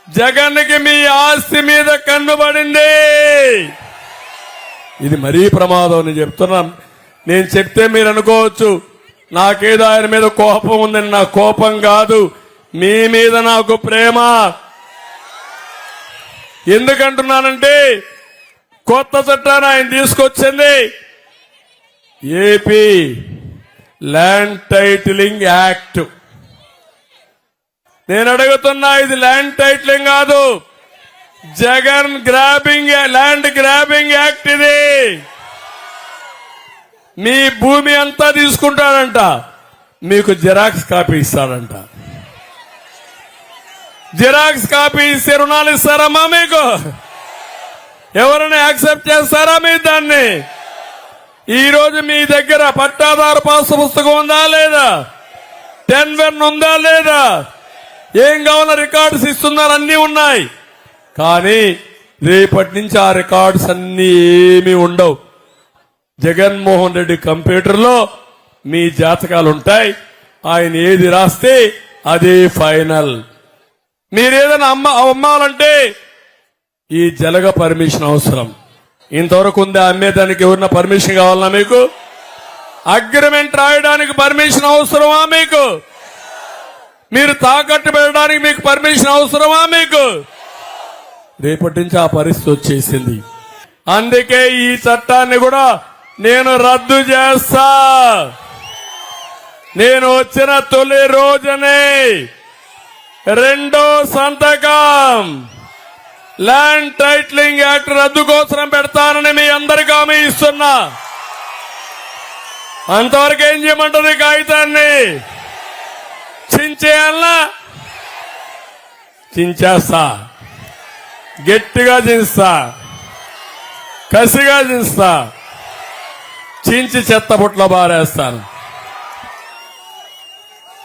జగన్కి మీ ఆస్తి మీద కన్నుబడింది. ఇది మరీ ప్రమాదం అని చెప్తున్నాం. నేను చెప్తే మీరు అనుకోవచ్చు నాకేదో ఆయన మీద కోపం ఉందని. నా కోపం కాదు, మీ మీద నాకు ప్రేమ. ఎందుకంటున్నానంటే కొత్త చట్టాన్ని ఆయన తీసుకొచ్చింది ఏపీ ల్యాండ్ టైటిలింగ్ యాక్ట్. నేను అడుగుతున్నా, ఇది ల్యాండ్ టైటిలింగ్ కాదు, జగన్ ల్యాండ్ గ్రాబింగ్ యాక్ట్. ఇది మీ భూమి అంతా తీసుకుంటాడంట, మీకు జిరాక్స్ కాపీ ఇస్తాడంట. జిరాక్స్ కాపీ ఇస్తే రుణాలు ఇస్తారమ్మా మీకు? ఎవరైనా యాక్సెప్ట్ చేస్తారా మీరు దాన్ని? ఈ రోజు మీ దగ్గర పట్టాదారు పాస్ పుస్తకం ఉందా లేదా? 10-1 ఉందా లేదా? ఏం కావాలో రికార్డ్స్ ఇస్తున్నారు, అన్ని ఉన్నాయి. కానీ రేపటి నుంచి ఆ రికార్డ్స్ అన్ని ఏమీ ఉండవు. జగన్మోహన్ రెడ్డి కంప్యూటర్లో మీ జాతకాలు ఉంటాయి. ఆయన ఏది రాస్తే అదే ఫైనల్. మీరేదైనా అమ్మాలంటే ఈ జలగ పర్మిషన్ అవసరం. ఇంతవరకు ఉందా అమ్మేదానికి? ఎవరన్నా పర్మిషన్ కావాలన్నా మీకు? అగ్రిమెంట్ రాయడానికి పర్మిషన్ అవసరమా మీకు? మీరు తాకట్టు పెట్టడానికి మీకు పర్మిషన్ అవసరమా మీకు? రేపటి నుంచి ఆ పరిస్థితి వచ్చేసింది. అందుకే ఈ చట్టాన్ని కూడా నేను రద్దు చేస్తా. నేను వచ్చిన తొలి రోజునే రెండో సంతకం ల్యాండ్ టైటిలింగ్ యాక్ట్ రద్దు కోసం పెడతానని మీ అందరికీ హామీ ఇస్తున్నా. అంతవరకు ఏం చేయమంటుంది? కాగితాన్ని చించేయాలనా? చించేస్తా, గట్టిగా చించుతా, కసిగా చించుతా, చించి చెత్తబుట్లో బారేస్తాను.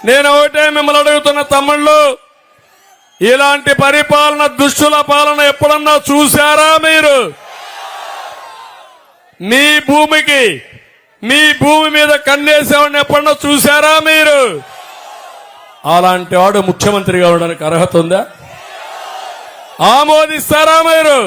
నేను ఒకటే మిమ్మల్ని అడుగుతున్న తమ్ముళ్ళు, ఇలాంటి పరిపాలన, దుష్టుల పాలన ఎప్పుడన్నా చూశారా మీరు? మీ భూమికి, మీ భూమి మీద కన్నేసేవాడిని ఎప్పుడన్నా చూశారా మీరు? అలాంటి వాడు ముఖ్యమంత్రిగా ఉండడానికి అర్హత ఉందా? ఆమోదిస్తారా మీరు?